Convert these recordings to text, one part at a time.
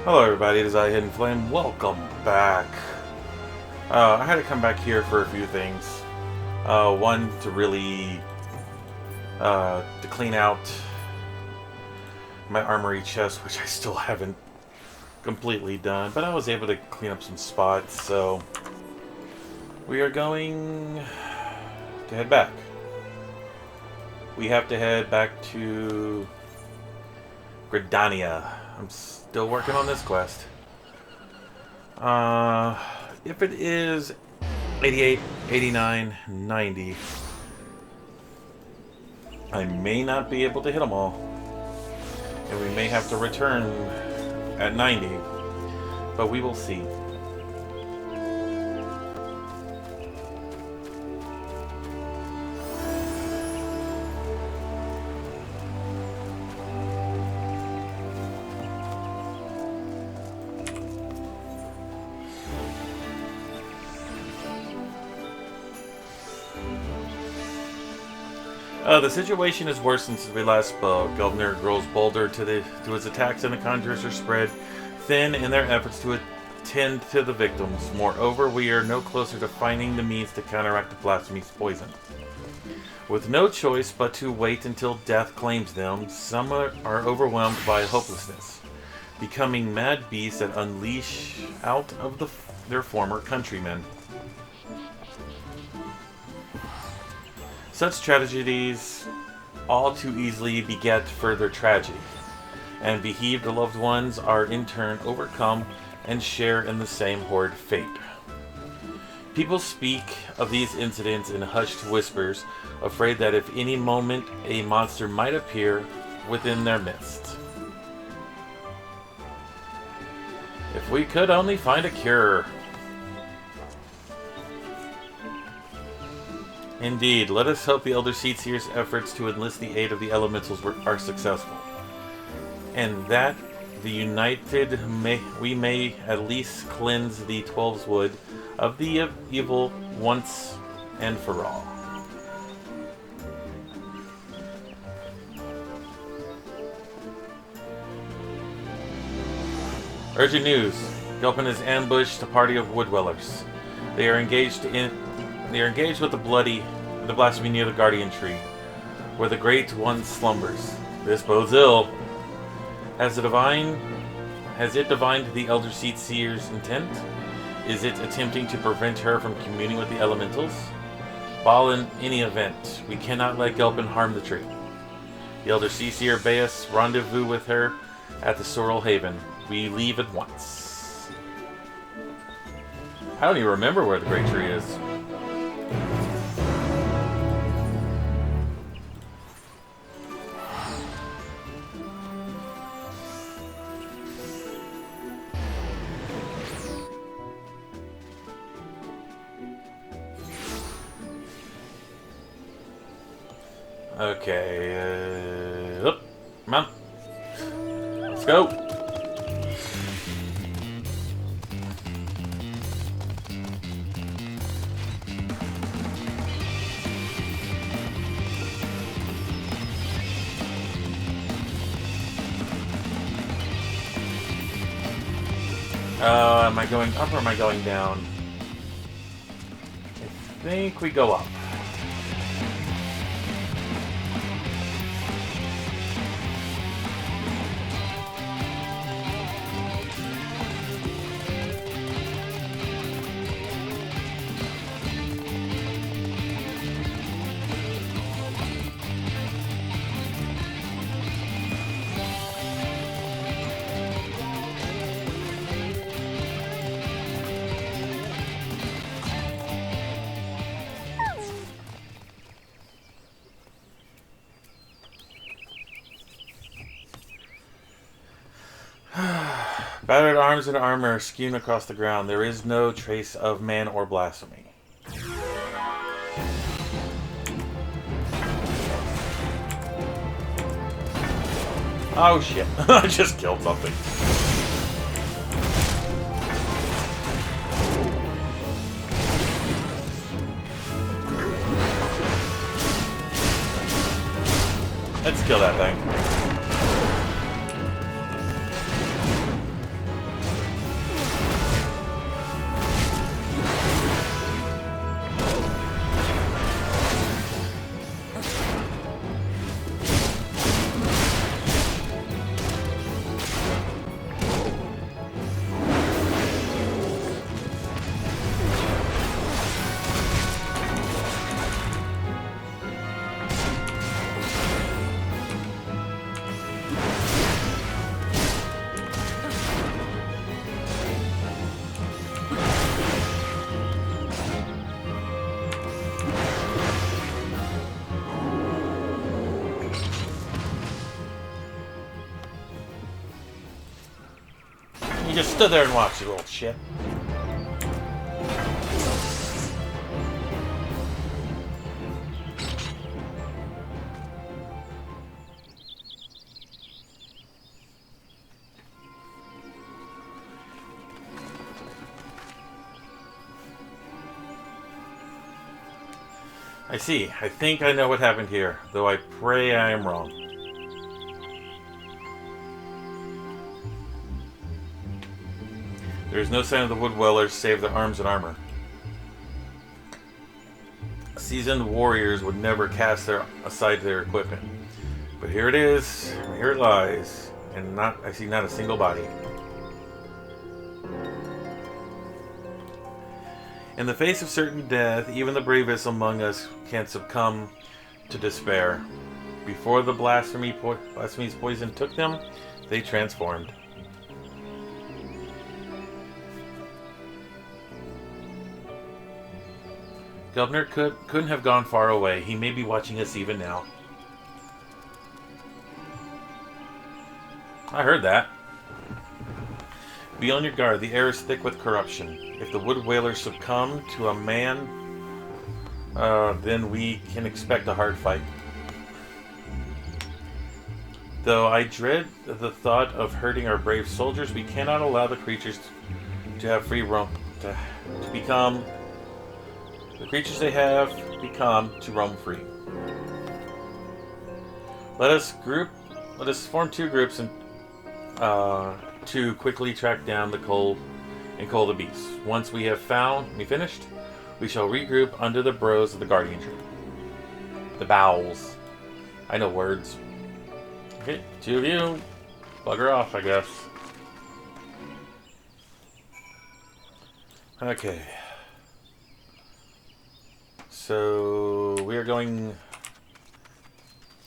Hello everybody, it is I, Hidden Flame. Welcome back. I had to come back here for a few things. One, to really to clean out my armory chest, which I still haven't completely done, but I was able to clean up some spots, so we are going to head back. We have to head back to Gridania. I'm still working on this quest. If it is 88, 89, 90, I may not be able to hit them all. And we may have to return at 90, but we will see. The situation is worse since we last spoke. Governor grows bolder to his attacks, and the conjurers are spread thin in their efforts to attend to the victims. Moreover, we are no closer to finding the means to counteract the blasphemy's poison. With no choice but to wait until death claims them, some are overwhelmed by hopelessness, becoming mad beasts that unleash out of their former countrymen. Such tragedies all too easily beget further tragedy, and bereaved loved ones are in turn overcome and share in the same horrid fate. People speak of these incidents in hushed whispers, afraid that if any moment a monster might appear within their midst. If we could only find a cure. Indeed, let us hope the Elder Seedseer's efforts to enlist the aid of the elementals are successful, and that the united we may at least cleanse the 12's wood of the evil once and for all. Urgent news. Gulpin has ambushed a party of wood-dwellers. They are engaged with the blasphemy near the guardian tree, where the great one slumbers. This bodes ill. Has it divined the Elder Seedseer's intent? Is it attempting to prevent her from communing with the elementals? While in any event, we cannot let Gulpin harm the tree. The Elder Seedseer bids us rendezvous with her at the Sorrel Haven. We leave at once. I don't even remember where the great tree is. Okay, come on. Let's go. Am I going up or am I going down? I think we go up. Battered arms and armor skewed across the ground. There is no trace of man or blasphemy. Oh shit. I just killed something. Let's kill that thing. You just stood there and watched, you little shit. I see. I think I know what happened here, though I pray I am wrong. There is no sign of the Woodwellers save their arms and armor. Seasoned warriors would never cast aside their equipment. But here it is, here it lies, and I see not a single body. In the face of certain death, even the bravest among us can succumb to despair. Before the blasphemy's poison took them, they transformed. Governor couldn't have gone far away. He may be watching us even now. I heard that. Be on your guard. The air is thick with corruption. If the Wood Whalers succumb to a man, then we can expect a hard fight. Though I dread the thought of hurting our brave soldiers, we cannot allow the creatures to have free roam, to become the creatures they have become to roam free. Let us form two groups and to quickly track down the cold the beasts. Once we have finished, we shall regroup under the boughs of the guardian tree. The bowels. I know words. Okay, two of you. Bugger off, I guess. Okay. So we are going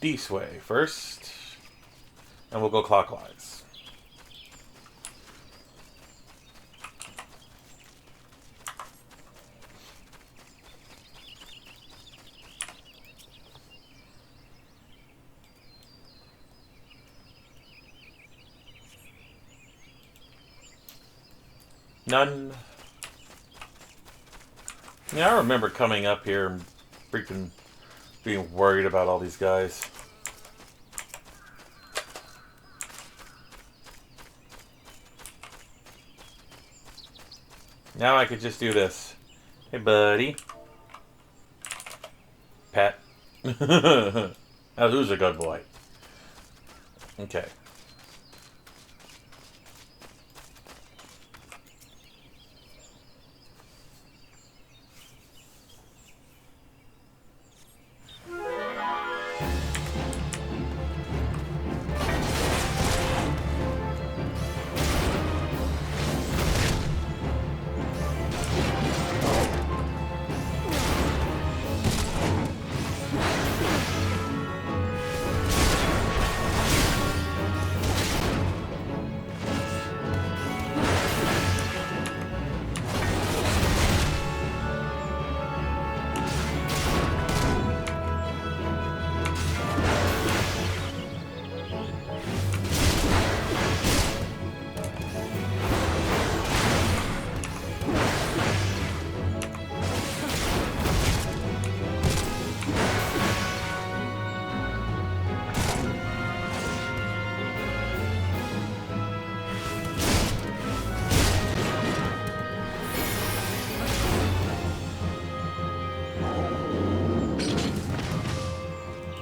this way first, and we'll go clockwise. None. Yeah, I remember coming up here and freaking being worried about all these guys. Now I could just do this. Hey, buddy. Pet. Now who's a good boy? Okay.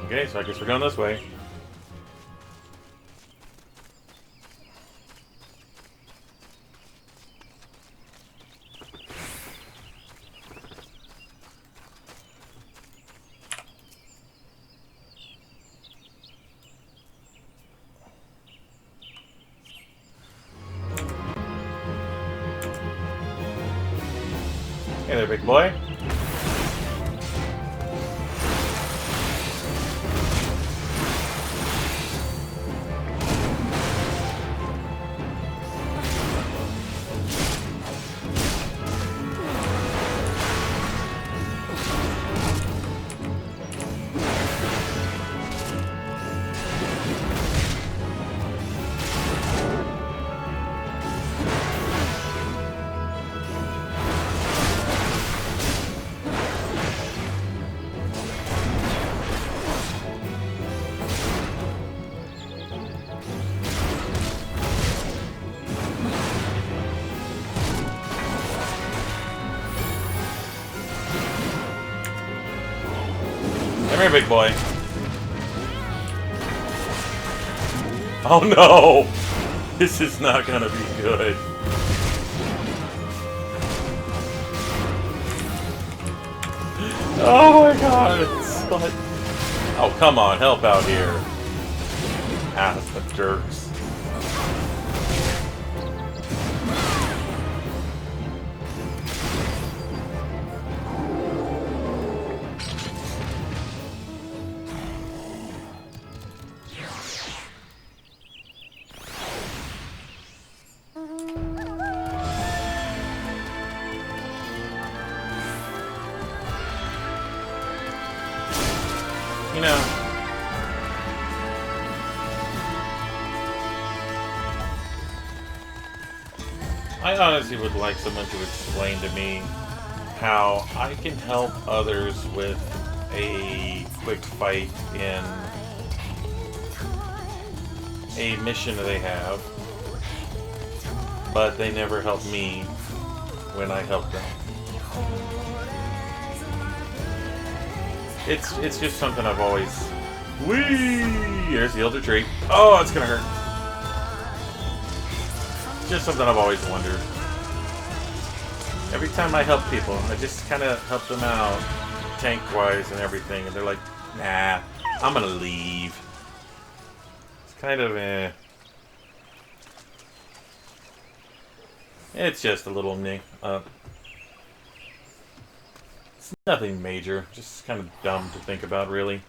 Okay, so I guess we're going this way. Hey there, big boy. Come here, big boy. Oh no! This is not gonna be good. Oh my god, it's like... Oh, come on, help out here. Ah, the jerks. You know, I honestly would like someone to explain to me how I can help others with a quick fight in a mission they have, but they never help me when I help them. It's just something I've always... Whee! Here's the elder tree. Oh, it's gonna hurt. Just something I've always wondered. Every time I help people, I just kind of help them out, tank-wise and everything, and they're like, nah, I'm gonna leave. It's kind of, It's just a little nick. It's nothing major, just kind of dumb to think about, really.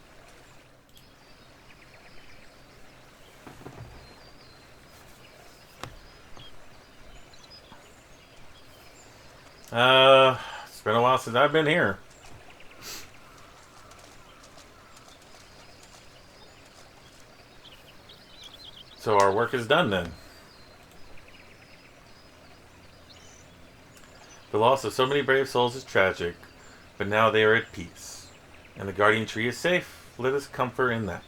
It's been a while since I've been here. So our work is done then. The loss of so many brave souls is tragic, but now they are at peace, and the guardian tree is safe. Let us comfort in that.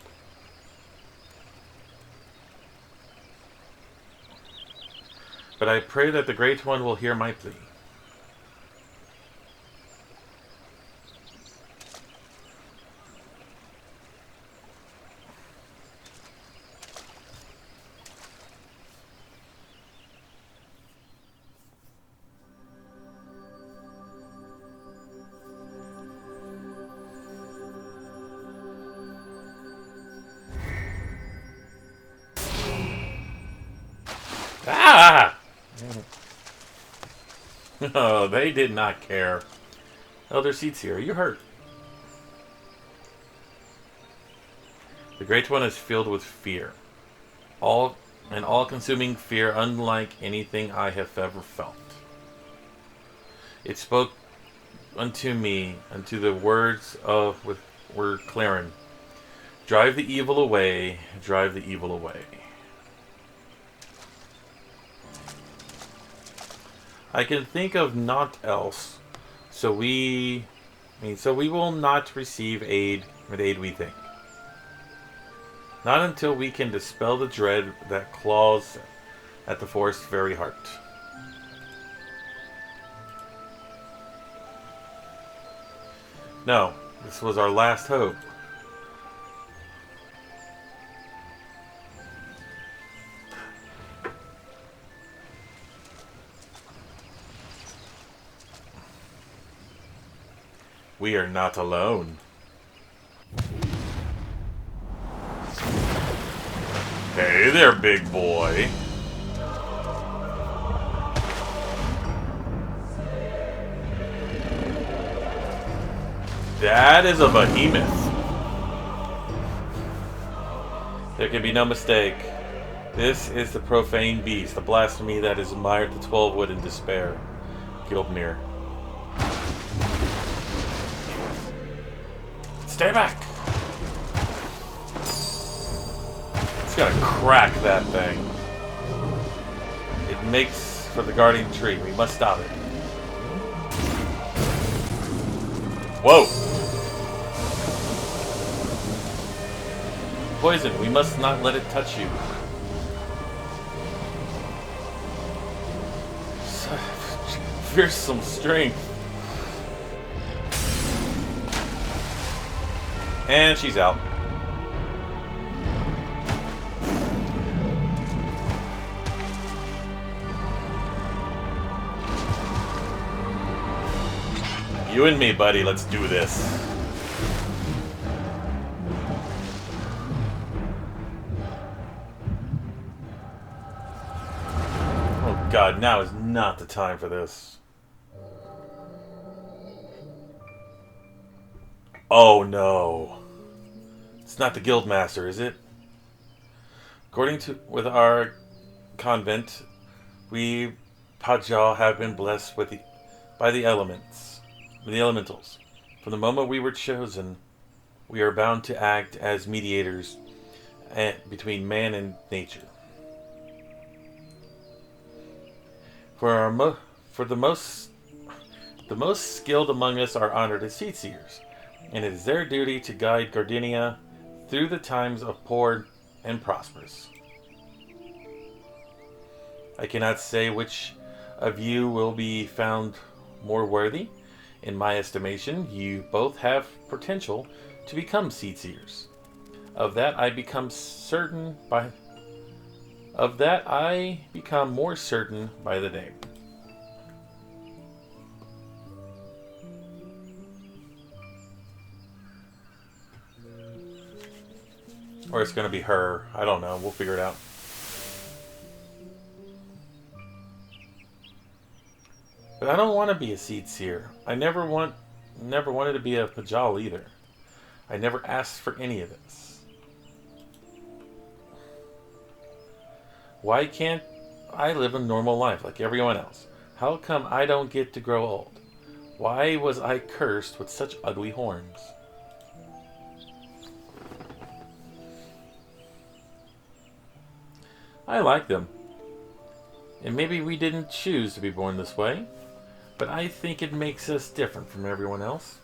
But I pray that the Great One will hear my plea. Ah! Oh, they did not care. Elder Seats here. Are you hurt? The Great One is filled with fear. An all-consuming fear unlike anything I have ever felt. It spoke unto me, unto the words of were Clarin. Drive the evil away, drive the evil away. I can think of naught else, so we will not receive aid with aid we think. Not until we can dispel the dread that claws at the forest's very heart. No, this was our last hope. We are not alone. Hey there, big boy. That is a behemoth. There can be no mistake. This is the profane beast, the blasphemy that has admired the 12 wood in despair. Guildmere. Stay back! It's gonna crack that thing. It makes for the guardian tree. We must stop it. Whoa! Poison. We must not let it touch you. Fearsome strength. And she's out. You and me, buddy. Let's do this. Oh god, now is not the time for this. Oh no. It's not the Guildmaster, is it? According to with our convent, we Pajal have been blessed with by the elementals. From the moment we were chosen, we are bound to act as mediators between man and nature. For the most skilled among us are honored as seed seers, and it is their duty to guide Gardinia through the times of poor and prosperous. I cannot say which of you will be found more worthy. In my estimation, you both have potential to become seed seers. Of that I become more certain by the day. Or it's going to be her. I don't know. We'll figure it out. But I don't want to be a seed seer. I never wanted to be a Pajal either. I never asked for any of this. Why can't I live a normal life like everyone else? How come I don't get to grow old? Why was I cursed with such ugly horns? I like them. And maybe we didn't choose to be born this way, but I think it makes us different from everyone else.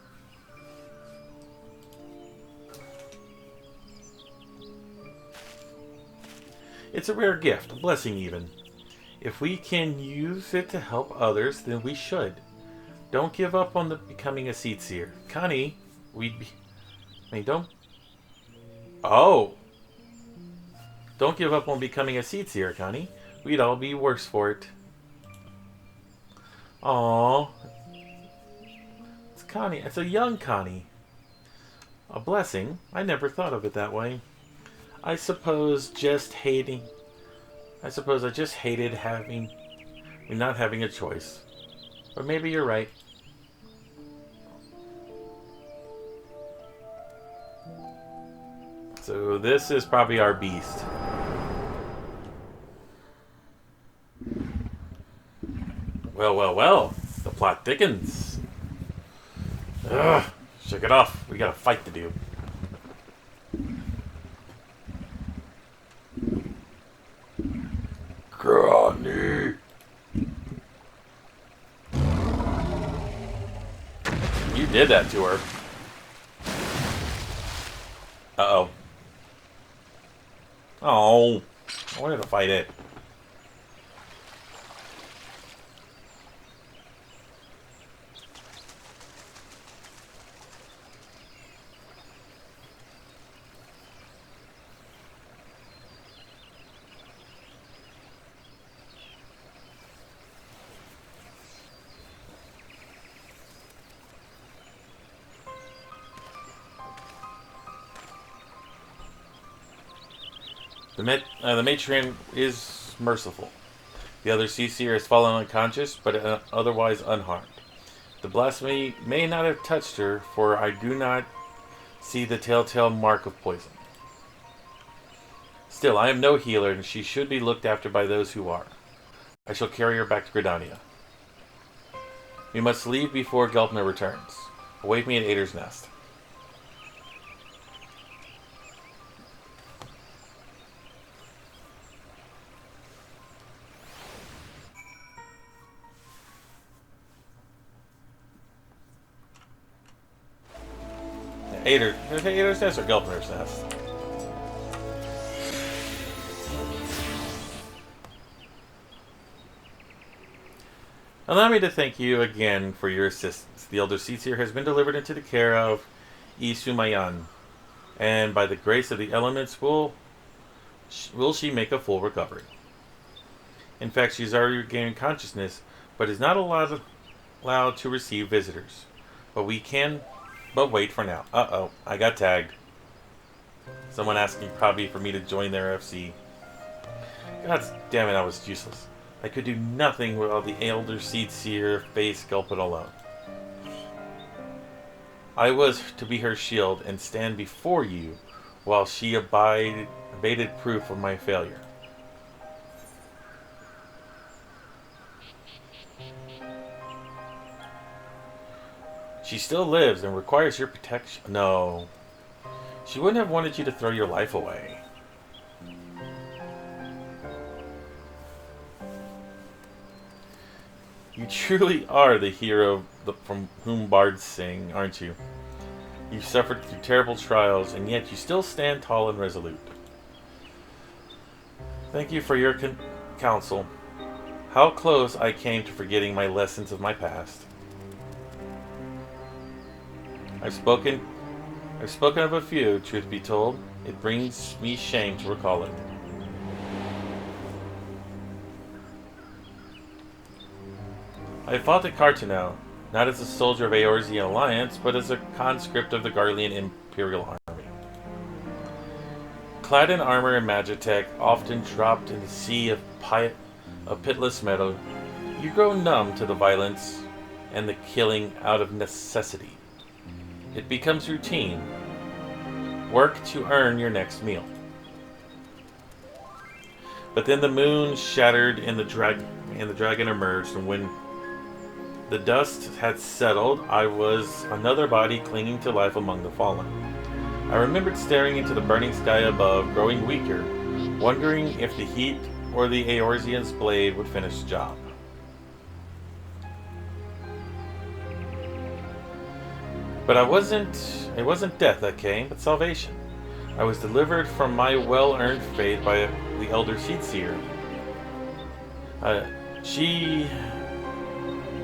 It's a rare gift, a blessing even. If we can use it to help others, then we should. Don't give up on becoming a seed seer. Connie, don't... Oh! Don't give up on becoming a seed seer, Connie. We'd all be worse for it. Aww. It's Connie. It's a young Connie. A blessing. I never thought of it that way. I suppose I just hated not having a choice. But maybe you're right. So this is probably our beast. Well. The plot thickens. Ugh. Shake it off. We got a fight to do. Granny. You did that to her. Uh-oh. Oh. I wanted to fight it. The matron is merciful. The other Seer has fallen unconscious, but otherwise unharmed. The blasphemy may not have touched her, for I do not see the telltale mark of poison. Still, I am no healer, and she should be looked after by those who are. I shall carry her back to Gridania. We must leave before Gelpner returns. Await me at Ader's Nest. Ader's Nest or Gelpner's Nest? Allow me to thank you again for your assistance. The Elder Seatsier has been delivered into the care of Isumayan. and by the grace of the elements will she make a full recovery. In fact, she's already regained consciousness, but is not allowed to receive visitors. But wait for now. Uh-oh, I got tagged. Someone asking probably for me to join their FC. God damn it, I was useless. I could do nothing while the Elder Seedseer faced Gulpin alone. I was to be her shield and stand before you while she abated proof of my failure. She still lives and requires your protection. No. She wouldn't have wanted you to throw your life away. You truly are the hero from whom bards sing, aren't you? You've suffered through terrible trials, and yet you still stand tall and resolute. Thank you for your counsel. How close I came to forgetting my lessons of my past. I've spoken of a few, truth be told. It brings me shame to recall it. I fought at Cartano, not as a soldier of Eorzean Alliance, but as a conscript of the Garlean Imperial Army. Clad in armor and magitech, often dropped in the sea of pitless metal, you grow numb to the violence and the killing out of necessity. It becomes routine. Work to earn your next meal. But then the moon shattered and the dragon emerged, and when the dust had settled, I was another body clinging to life among the fallen. I remembered staring into the burning sky above, growing weaker, wondering if the heat or the Eorzean's blade would finish the job. But it wasn't death that came, but salvation. I was delivered from my well-earned fate by the Elder Seedseer. She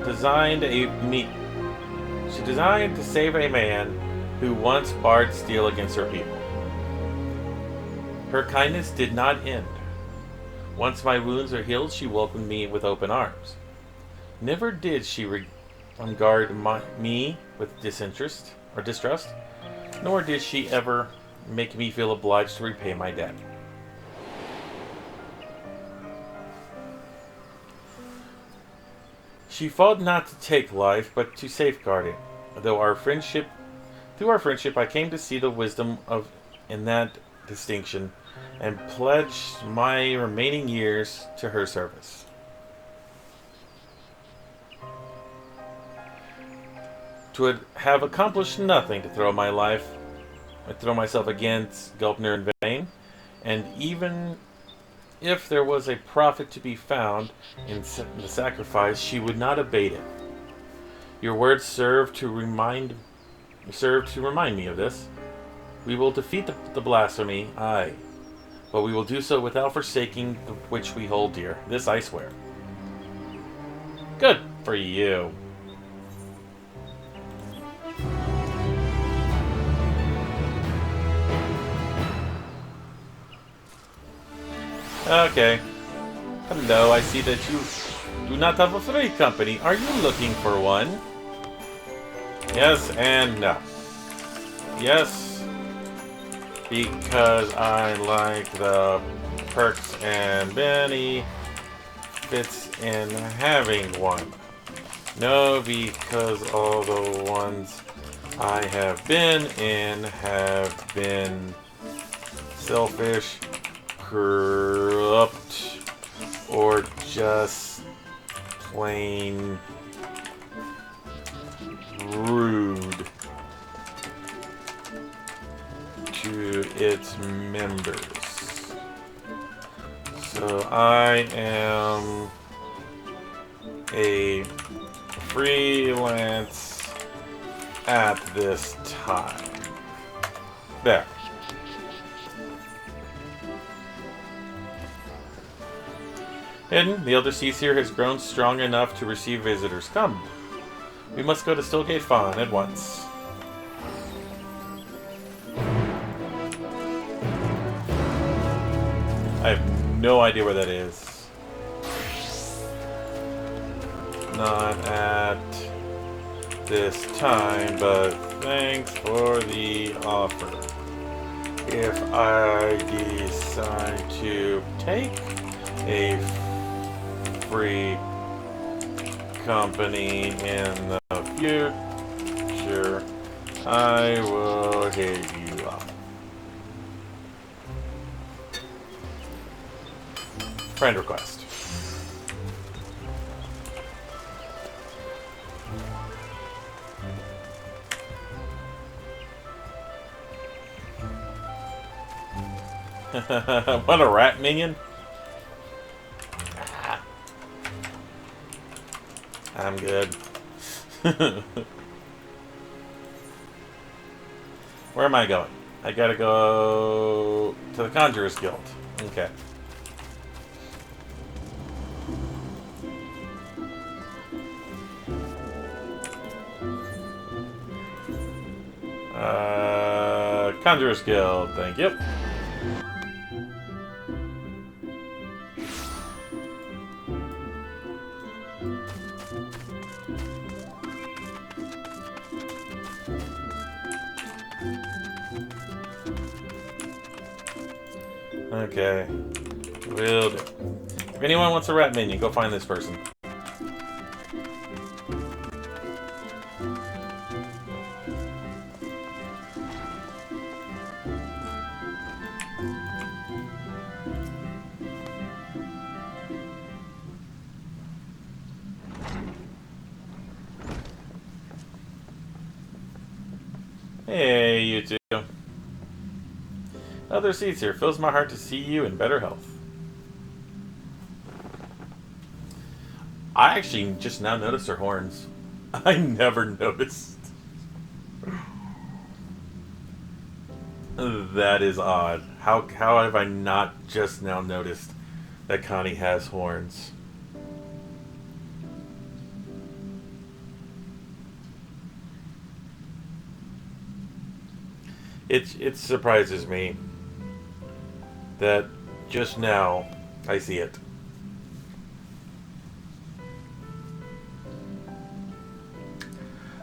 designed to save a man who once barred steel against her people. Her kindness did not end. Once my wounds are healed, she welcomed me with open arms. Never did she regard me with distrust, nor did she ever make me feel obliged to repay my debt. She fought not to take life, but to safeguard it. Through our friendship, I came to see the wisdom in that distinction, and pledged my remaining years to her service. To have accomplished nothing to throw myself against Gulpner in vain, and even if there was a profit to be found in the sacrifice, she would not abate it. Your words serve to remind me of this. We will defeat the blasphemy, aye, but we will do so without forsaking the which we hold dear. This I swear. Good for you. Okay. Hello, I see that you do not have a free company. Are you looking for one? Yes and no. Yes, because I like the perks and benefits in having one. No, because all the ones I have been in have been selfish, corrupt, or just plain rude to its members. So I am a freelance at this time. There. Hidden, the Elder Seedseer has grown strong enough to receive visitors. Come. We must go to Stillgate Fawn at once. I have no idea where that is. Not at this time, but thanks for the offer. If I decide to take a free company in the future, I will hit you up. Friend request. What a rat minion. I'm good. Where am I going? I gotta go to the Conjurer's Guild. Okay. Conjurer's Guild, thank you. Okay. Will do. If anyone wants a rat minion, go find this person. Hey, you two. Other seats here. Fills my heart to see you in better health. I actually just now noticed her horns. I never noticed. That is odd. How have I not just now noticed that Connie has horns? It surprises me that just now I see it.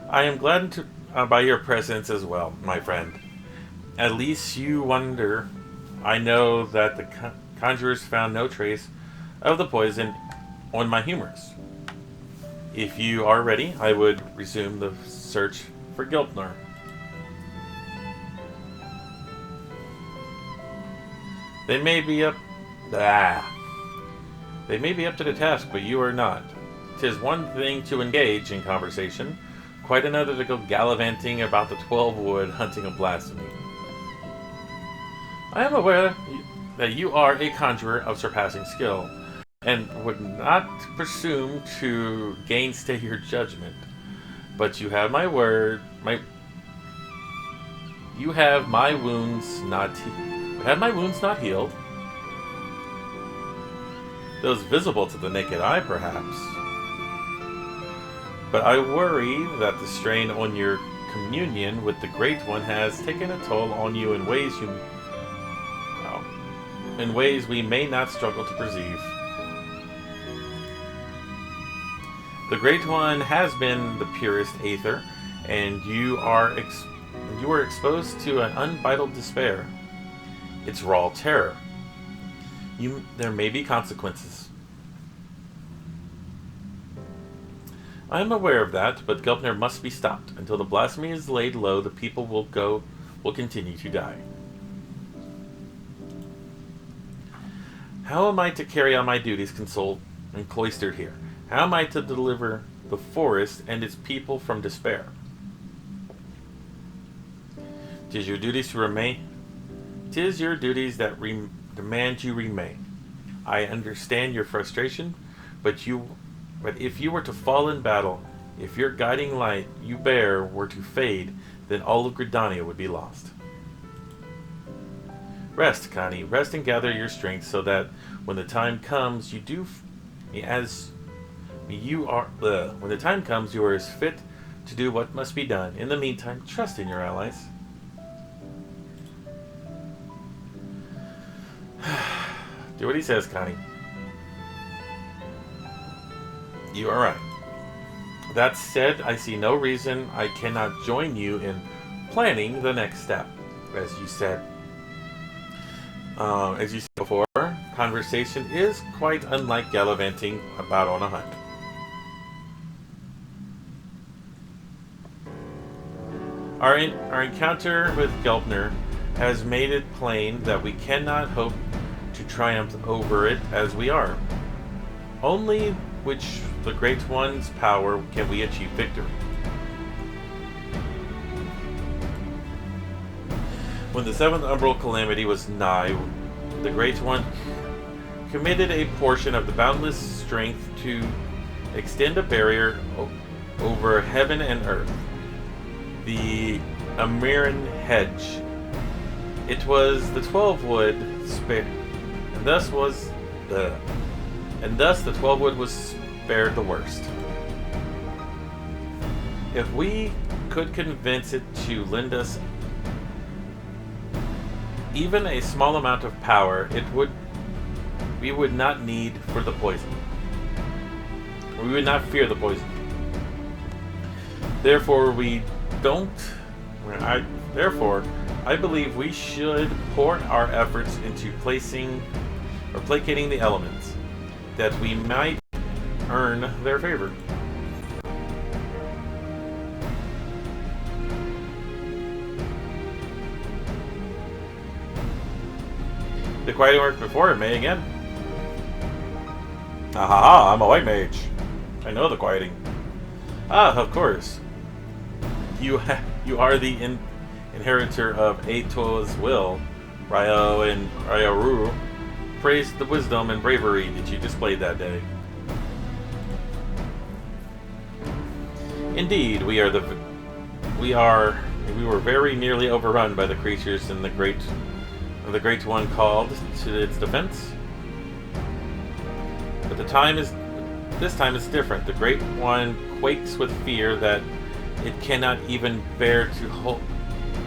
I am glad by your presence as well, my friend. At least you wonder. I know that the conjurers found no trace of the poison on my humors. If you are ready, I would resume the search for Gilpner. They may be up to the task, but you are not. 'Tis one thing to engage in conversation, quite another to go gallivanting about the 12 wood hunting a blasphemy. I am aware that you are a conjurer of surpassing skill, and would not presume to gainsay your judgment. But you have my word, you have my wounds not healed? Those visible to the naked eye, perhaps. But I worry that the strain on your communion with the Great One has taken a toll on you in ways we may not struggle to perceive. The Great One has been the purest aether, and you are exposed to an unbridled despair. It's raw terror. There may be consequences. I am aware of that, but Gilpner must be stopped. Until the blasphemy is laid low, the people will continue to die. How am I to carry on my duties consoled and cloistered here? How am I to deliver the forest and its people from despair? 'Tis your duties to remain. 'Tis your duties that demand you remain. I understand your frustration, but if you were to fall in battle, if your guiding light you bear were to fade, then all of Gridania would be lost. Rest, Connie. Rest and gather your strength, so that when the time comes, you are as fit to do what must be done. In the meantime, trust in your allies. Do what he says, Connie. You are right. That said, I see no reason I cannot join you in planning the next step. As you said before, conversation is quite unlike gallivanting about on a hunt. Our encounter with Gelpner has made it plain that we cannot hope to triumph over it as we are. Only which the Great One's power can we achieve victory. When the seventh umbral calamity was nigh, the Great One committed a portion of the boundless strength to extend a barrier over heaven and earth, the Amiran Hedge. It was the 12-wood spare, and thus the 12-wood was spared the worst. If we could convince it to lend us even a small amount of power, we would not need for the poison. We would not fear the poison. Therefore, I believe we should pour our efforts into placating the elements, that we might earn their favor. The quieting worked before, it may again. Ahaha, I'm a white mage. I know the quieting. Ah, of course. You are the inheritor of Ato's will. Ryo and Ryoru praised the wisdom and bravery that you displayed that day. Indeed, we were very nearly overrun by the creatures in the Great One called to its defense. But this time is different. The Great One quakes with fear that it cannot even bear to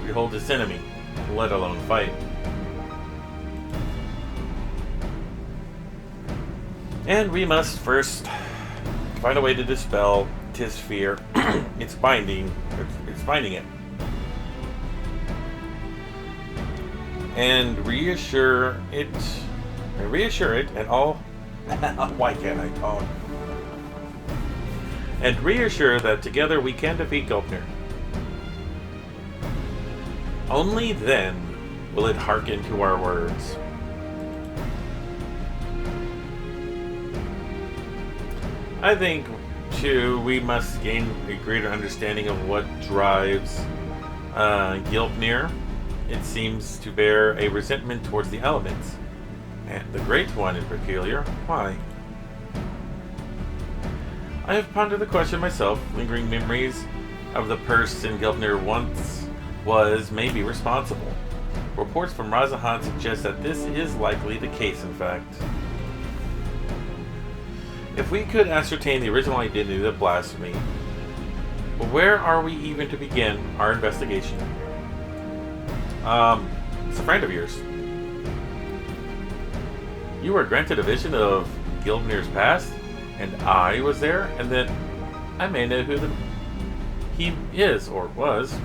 behold its enemy, let alone fight. And we must first find a way to dispel tis fear. It's binding it. And reassure it and all. Why can't I talk? And reassure that together we can defeat Gelpner. Only then will it hearken to our words. I think, too, we must gain a greater understanding of what drives Gelpner. It seems to bear a resentment towards the elements, and the Great One in peculiar. Why? I have pondered the question myself. Lingering memories of the person Gelpner once was may be responsible. Reports from Razahan suggest that this is likely the case, in fact. If we could ascertain the original identity of the blasphemy, but where are we even to begin our investigation? It's a friend of yours. You were granted a vision of Gelpner's past, and I was there, and then I may know who he is or was.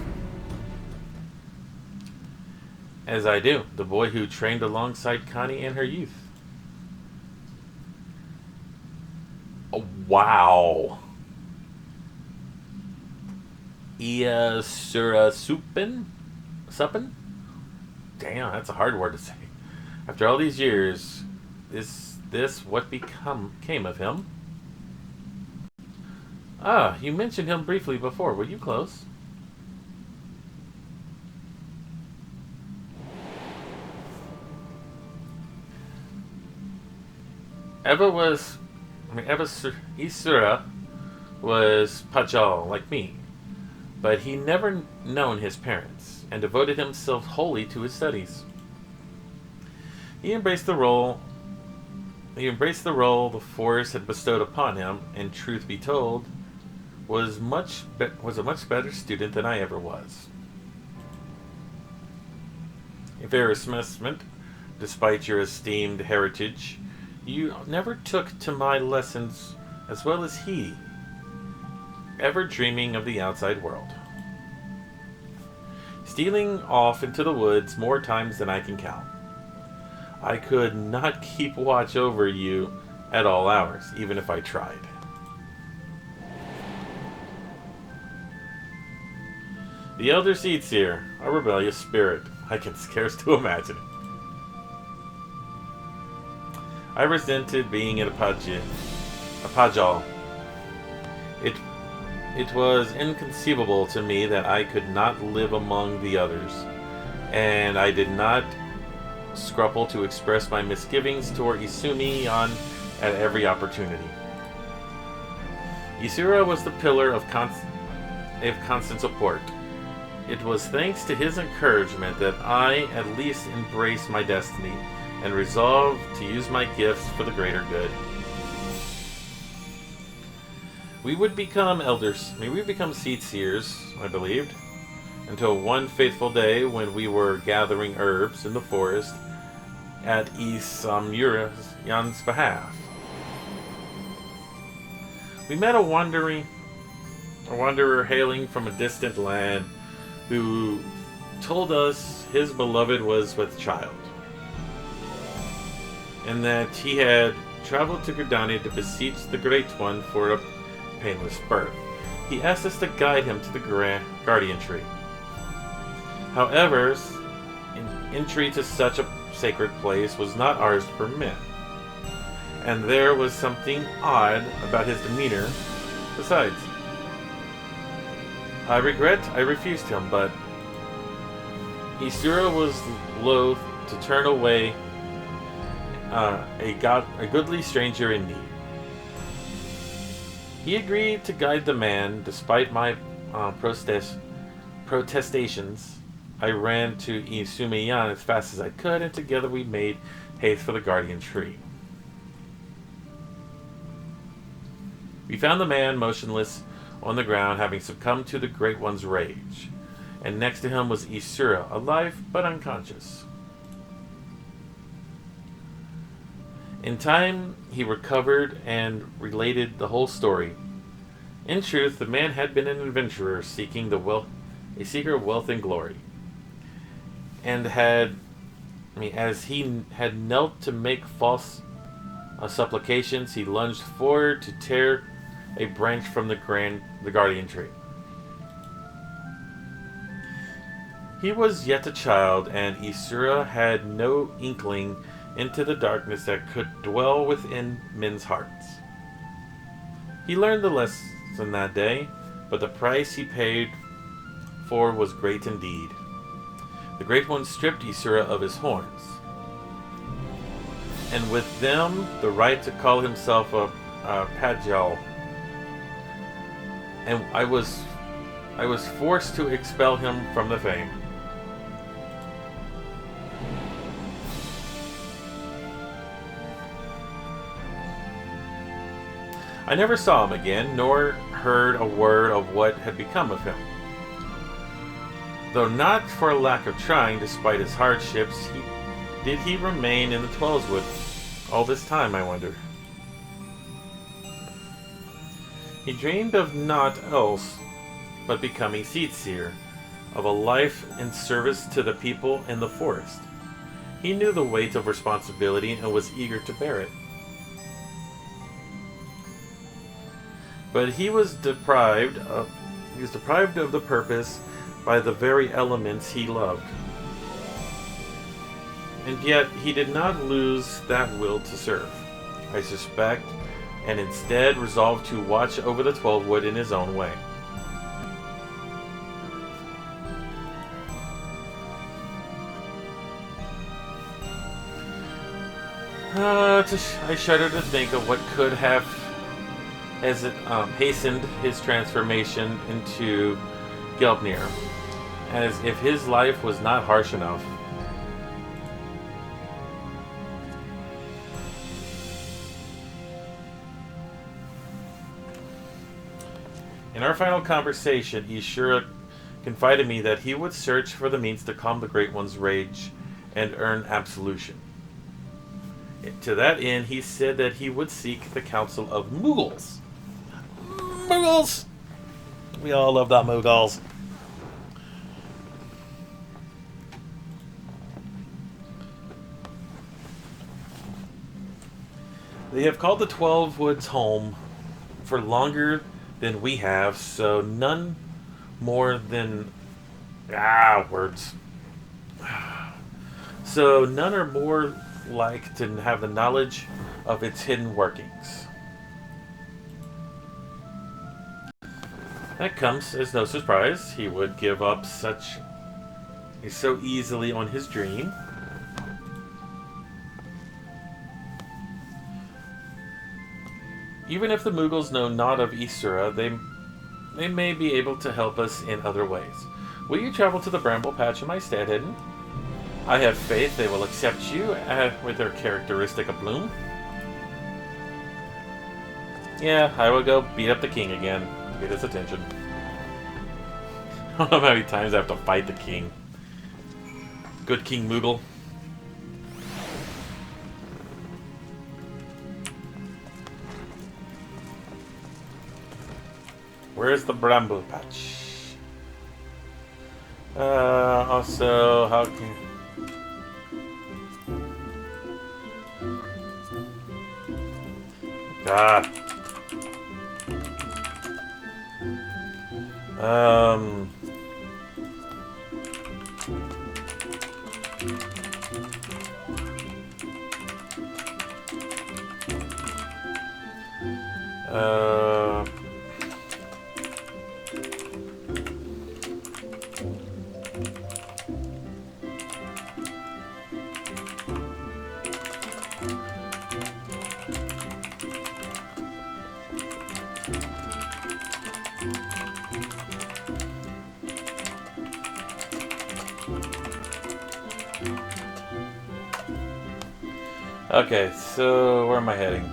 As I do, the boy who trained alongside Connie in her youth. Oh, wow. Iasura Suppin? Damn, that's a hard word to say. After all these years, is this what came of him? Ah, you mentioned him briefly before. Were you close? Isura was Pajal, like me, but he never known his parents, and devoted himself wholly to his studies. He embraced the role the Force had bestowed upon him, and truth be told, was a much better student than I ever was. A fair assessment despite your esteemed heritage, you never took to my lessons as well as he, ever dreaming of the outside world. Stealing off into the woods more times than I can count. I could not keep watch over you at all hours, even if I tried. The elder seats here, a rebellious spirit. I can scarce to imagine it. I resented being in a pajal. It was inconceivable to me that I could not live among the others, and I did not scruple to express my misgivings toward Isumi-yan at every opportunity. Isura was the pillar of constant support. It was thanks to his encouragement that I at least embraced my destiny and resolved to use my gifts for the greater good. We would become seed seers, I believed, until one fateful day when we were gathering herbs in the forest at Isamura's behalf. We met a wanderer hailing from a distant land who told us his beloved was with child, and that he had traveled to Gridani to beseech the Great One for a painless birth. He asked us to guide him to the guardian tree. However, entry to such a sacred place was not ours to permit, and there was something odd about his demeanor besides. I regret I refused him, but Isura was loath to turn away a goodly stranger in need. He agreed to guide the man, despite my protestations. I ran to Isumi-yan as fast as I could, and together we made haste for the guardian tree. We found the man motionless on the ground, having succumbed to the Great One's rage, and next to him was Isura, alive but unconscious. In time, he recovered and related the whole story. In truth, the man had been an adventurer seeking a seeker of wealth and glory, and as he had knelt to make false supplications, he lunged forward to tear a branch from the guardian tree. He was yet a child, and Isura had no inkling into the darkness that could dwell within men's hearts. He learned the lesson that day, but the price he paid for was great indeed. The Great One stripped Isura of his horns, and with them the right to call himself a Pajal. And I was forced to expel him from the fame. I never saw him again, nor heard a word of what had become of him. Though not for lack of trying, despite his hardships, did he remain in the Twelveswood all this time, I wonder? He dreamed of naught else but becoming seed seer, of a life in service to the people in the forest. He knew the weight of responsibility and was eager to bear it. But he was deprived of the purpose by the very elements he loved. And yet he did not lose that will to serve, I suspect, and instead resolved to watch over the Twelvewood in his own way. I shudder to think of what could have hastened his transformation into Gelbnir, as if his life was not harsh enough. In our final conversation, Ishura confided me that he would search for the means to calm the Great One's rage and earn absolution. To that end, he said that he would seek the counsel of Muggles. Muggles! We all love that Muggles. They have called the 12 Woods home for longer than we have, so none more than... words. So none are more like to have the knowledge of its hidden workings. That comes as no surprise. He would give up so easily on his dream. Even if the Muggles know not of Isura, they may be able to help us in other ways. Will you travel to the Bramble Patch in my stead, Hidden? I have faith they will accept you with their characteristic aplomb. Yeah, I will go beat up the king again to get his attention. I don't know how many times I have to fight the king. Good King Moogle. Where's the Bramble Patch? Also, how can... God. Okay, so where am I heading?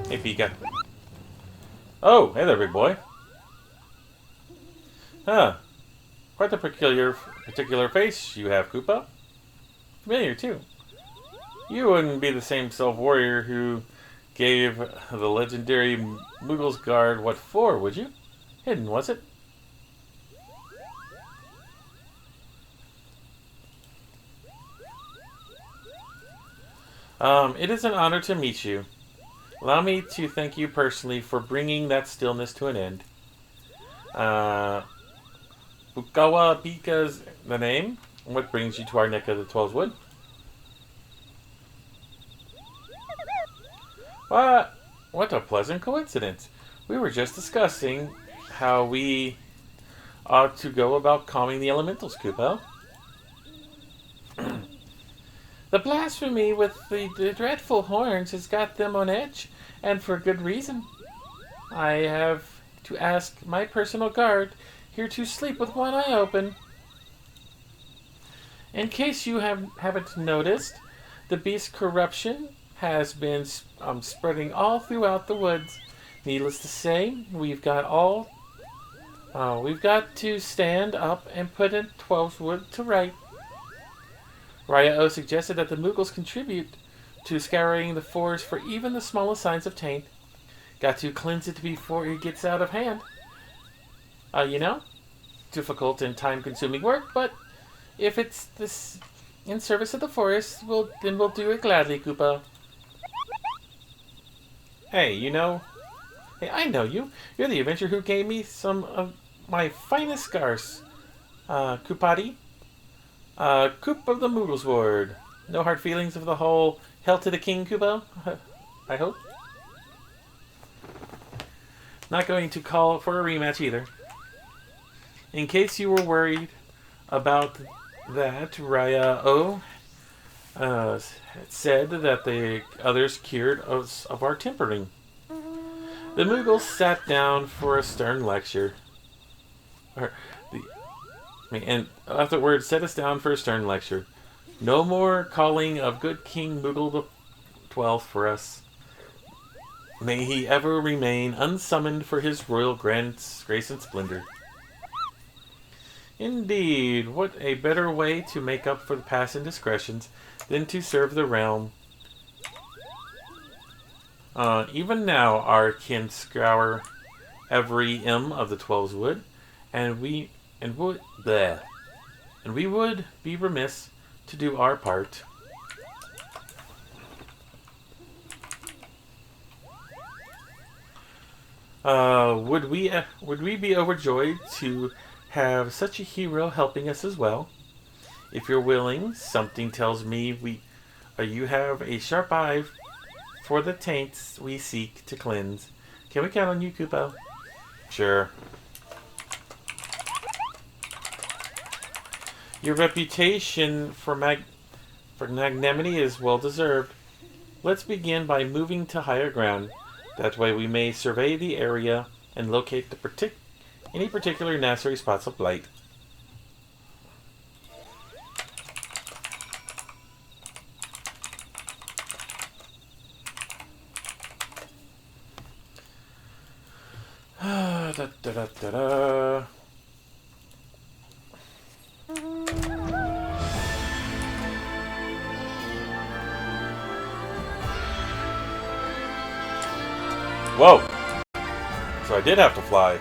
Hey, Pika. Oh, hey there, big boy. Huh. Quite the particular face you have, Koopa. Familiar, too. You wouldn't be the same self-warrior who gave the legendary Muggles Guard what for, would you? Hidden, was it? It is an honor to meet you. Allow me to thank you personally for bringing that stillness to an end. Bukawa Pika's the name. What brings you to our neck of the 12's Wood? What a pleasant coincidence. We were just discussing how we ought to go about calming the elementals, Koopa. The blasphemy with the dreadful horns has got them on edge, and for good reason. I have to ask my personal guard here to sleep with one eye open. In case you haven't noticed, the beast's corruption has been spreading all throughout the woods. Needless to say, we've got to stand up and put in 12's Wood to right. Raya-O suggested that the Muggles contribute to scouring the forest for even the smallest signs of taint. Got to cleanse it before it gets out of hand. Difficult and time-consuming work, but if it's this in service of the forest, then we'll do it gladly, Koopa. Hey, Hey, I know you. You're the adventurer who gave me some of my finest scars. Koopati? Coop of the Muggles Ward. No hard feelings of the whole Hell to the King, Koopa? I hope? Not going to call for a rematch either. In case you were worried about that, Raya said that the others cured us of our tempering. The Mughals sat down for a stern lecture. And afterwards set us down for a stern lecture. No more calling of good King Mughal the 12th for us. May he ever remain unsummoned for his royal grace and splendor. Indeed, what a better way to make up for the past indiscretions than to serve the realm. Even now our kin scour every M of the 12's wood, and we would be remiss to do our part. Would we be overjoyed to have such a hero helping us as well? If you're willing, something tells me you have a sharp eye for the taints we seek to cleanse. Can we count on you, Kupo? Sure. Your reputation for magnanimity is well deserved. Let's begin by moving to higher ground. That way we may survey the area and locate any particular necessary spots of light. Da, da, da, da, da. Whoa! So I did have to fly.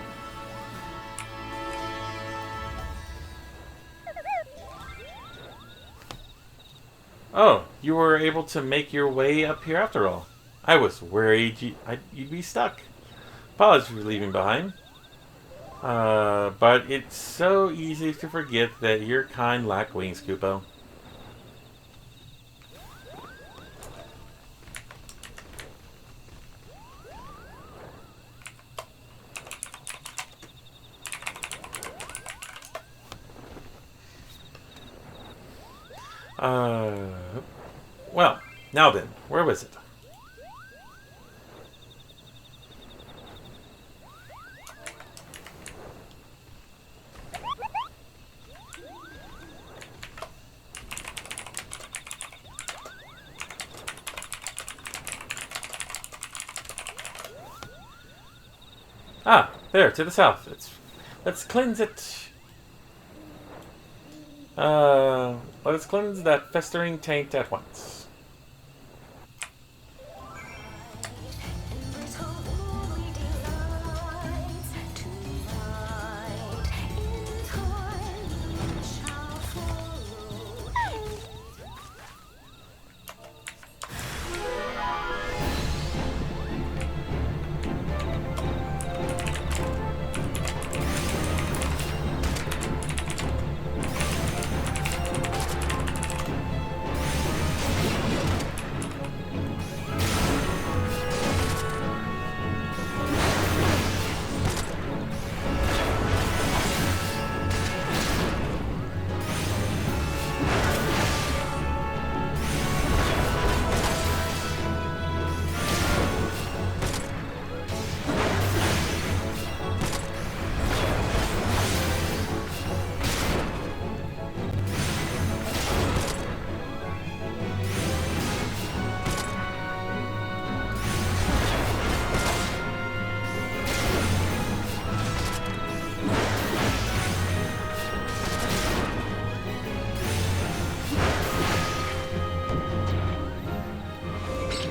Oh, you were able to make your way up here after all. I was worried you'd be stuck. Apologies for leaving behind. But it's so easy to forget that your kind lack wings, Kupo. Well, now then, where was it? Ah, there, to the south. Let's cleanse it. Let's cleanse that festering taint at once.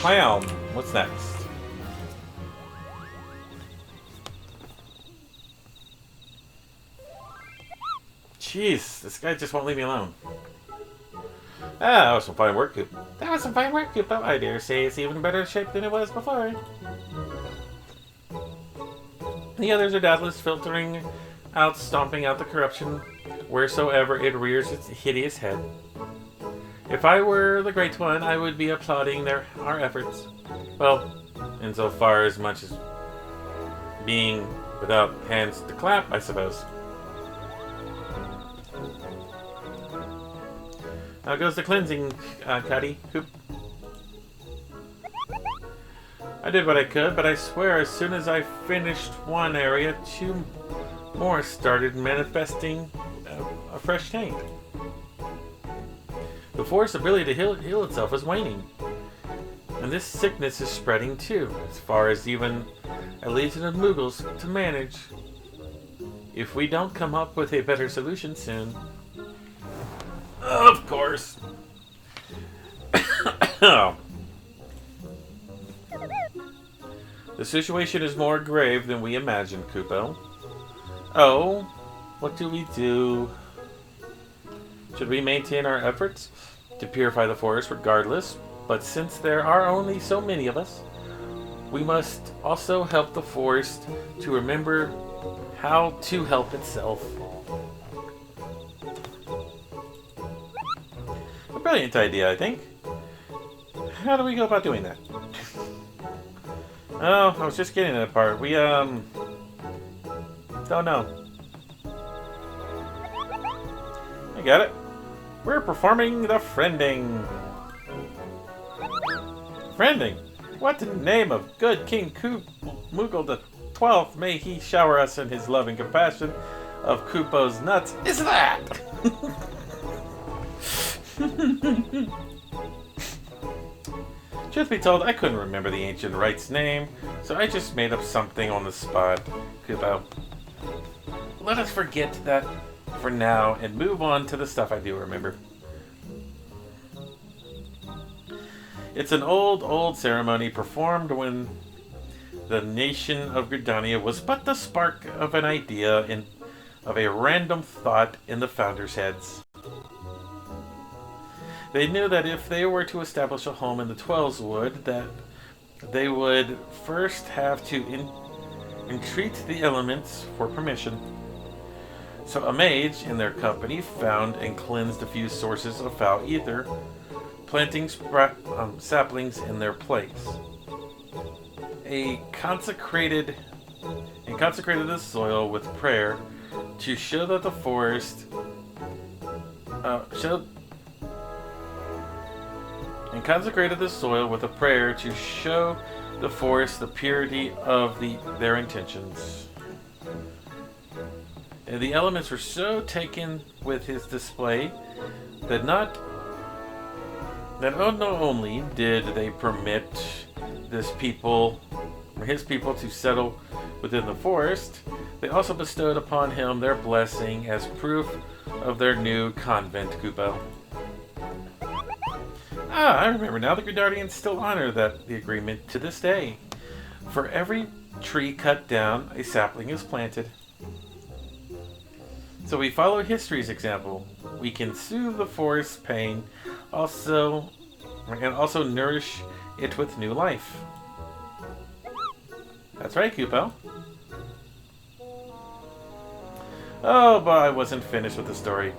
Hi, what's next? Jeez, this guy just won't leave me alone. Ah, that was some fine work, Coop. That was some fine work, Coop. I dare say it's even better shape than it was before. The others are doubtless filtering out, stomping out the corruption wheresoever it rears its hideous head. If I were the Great One, I would be applauding our efforts. Well, insofar as much as being without hands to clap, I suppose. How goes the cleansing, Cuddy? Coop? I did what I could, but I swear as soon as I finished one area, two more started manifesting a fresh taint. The force ability to heal itself is waning. And this sickness is spreading too, as far as even a legion of Moogles to manage. If we don't come up with a better solution soon. Of course. The situation is more grave than we imagined, Kupo. Oh, what do we do? Should we maintain our efforts to purify the forest regardless? But since there are only so many of us, we must also help the forest to remember how to help itself. A brilliant idea, I think. How do we go about doing that? Oh, I was just getting that part. We, don't know. I got it. We're performing the friending. Friending? What in the name of good King Moogle the 12th may he shower us in his loving compassion of Kupo's nuts is that? Truth be told, I couldn't remember the ancient rite's name, so I just made up something on the spot. Kupo. Let us forget that for now and move on to the stuff I do remember. It's an old ceremony performed when the nation of Gridania was but the spark of an idea of a random thought in the founders' heads. They knew that if they were to establish a home in the Twelveswood, that they would first have to entreat the elements for permission. So a mage in their company found and cleansed a few sources of foul ether, planting saplings in their place. And consecrated the soil with prayer to show that the forest and consecrated the soil with a prayer to show the forest the purity of their intentions. And the elements were so taken with his display that not only did they permit his people to settle within the forest, they also bestowed upon him their blessing as proof of their new convent, Kupo. Ah, I remember now. The Gridardians still honor the agreement to this day. For every tree cut down, a sapling is planted. So we follow history's example. We can soothe the forest's pain, and also nourish it with new life. That's right, Kupo. Oh, but I wasn't finished with the story.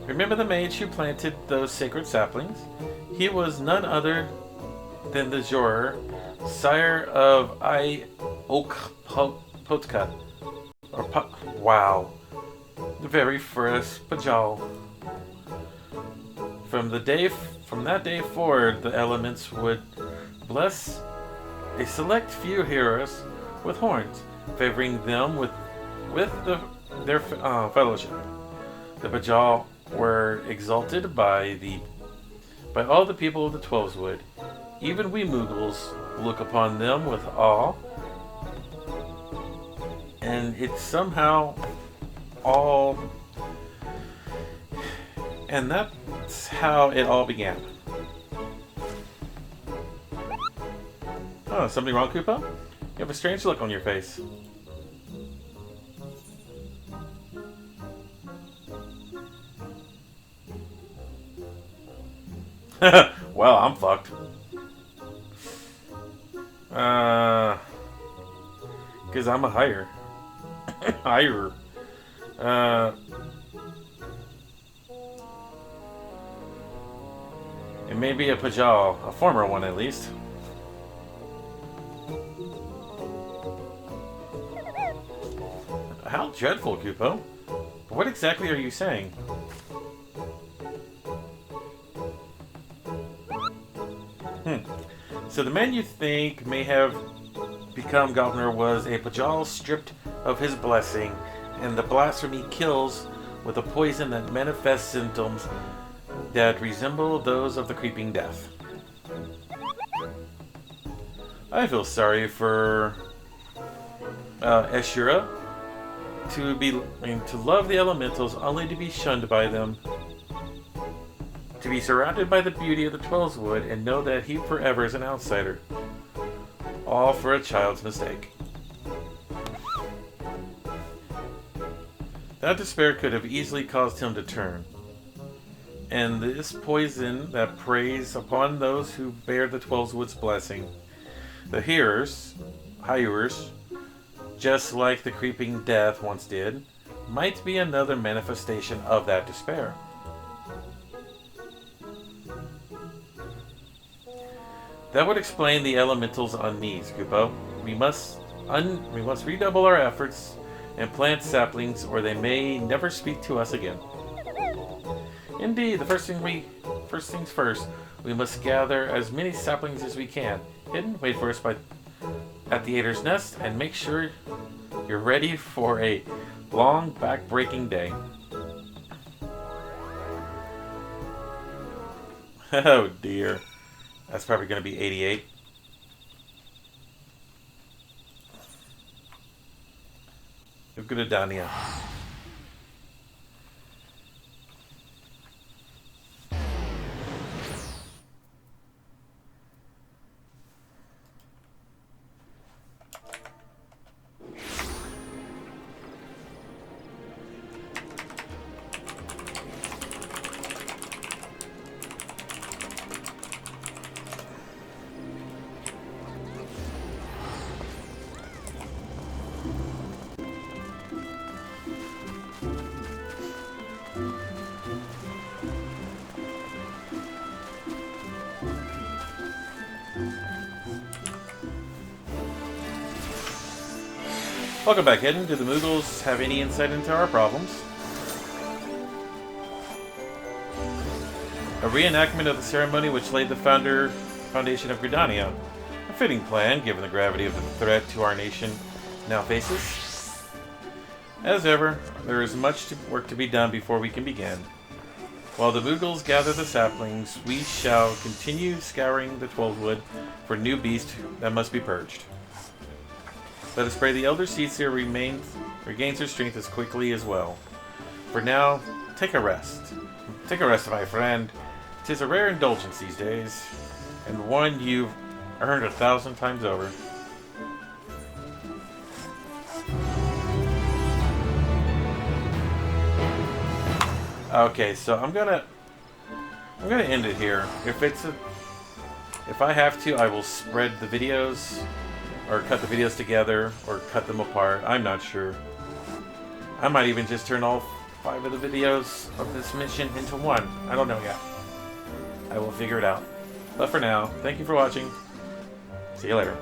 Remember the mage who planted those sacred saplings? He was none other than the Jorer, sire of Potka. Wow. The very first Pajal. From that day forward, the elements would bless a select few heroes with horns, favoring them with their fellowship. The Pajal were exalted by all the people of the Twelveswood. Even we Moogles look upon them with awe, and it's somehow all. And that's how it all began. Oh, something wrong, Kupo? You have a strange look on your face. Well, I'm fucked. Because I'm a hire. It may be a Pajal, a former one at least. how dreadful, Kupo. But what exactly are you saying? So the man you think may have become governor was a Pajal stripped of his blessing, and the blasphemy kills with a poison that manifests symptoms that resemble those of the creeping death. I feel sorry for Ashura to love the elementals only to be shunned by them, to be surrounded by the beauty of the Twelveswood and know that he forever is an outsider. All for a child's mistake. That despair could have easily caused him to turn. And this poison that preys upon those who bear the Twelveswood's blessing. The hearers, just like the creeping death once did, might be another manifestation of that despair. That would explain the elemental's unease, Kupo. We must redouble our efforts and plant saplings, or they may never speak to us again. Indeed, the first things first, we must gather as many saplings as we can. Hidden, wait for us at the Ader's Nest, and make sure you're ready for a long, back-breaking day. Oh dear. That's probably going to be 88. Look at Dania. Welcome back, Hidden. Do the Moogles have any insight into our problems? A reenactment of the ceremony which laid the foundation of Gridania. A fitting plan, given the gravity of the threat to our nation now faces. As ever, there is much work to be done before we can begin. While the Moogles gather the saplings, we shall continue scouring the Twelveswood for new beasts that must be purged. Let us pray the Elder Seedseer regains her strength as quickly as well. For now, take a rest. Take a rest, my friend. 'Tis a rare indulgence these days, and one you've earned 1,000 times over. Okay, so I'm gonna end it here. If I have to, I will spread the videos, or cut the videos together, or cut them apart. I'm not sure. I might even just turn all 5 of the videos of this mission into one. I don't know yet. I will figure it out. But for now, thank you for watching. See you later.